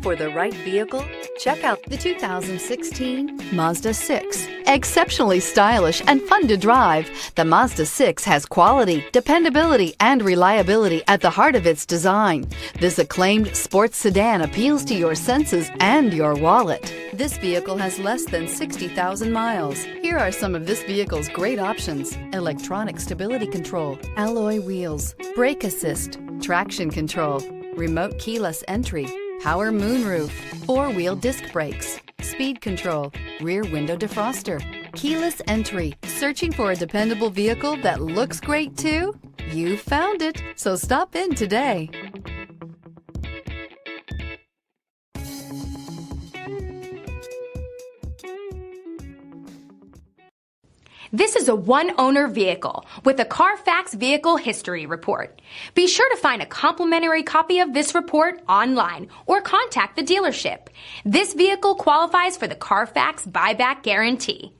for the right vehicle? Check out the 2016 Mazda 6. Exceptionally stylish and fun to drive, the Mazda 6 has quality, dependability, and reliability at the heart of its design. This acclaimed sports sedan appeals to your senses and your wallet. This vehicle has less than 60,000 miles. Here are some of this vehicle's great options: electronic stability control, alloy wheels, brake assist, traction control, remote keyless entry, power moonroof, four-wheel disc brakes, speed control, rear window defroster, keyless entry. Searching for a dependable vehicle that looks great too? You found it, so stop in today. This is a one-owner vehicle with a Carfax Vehicle History Report. Be sure to find a complimentary copy of this report online or contact the dealership. This vehicle qualifies for the Carfax Buyback Guarantee.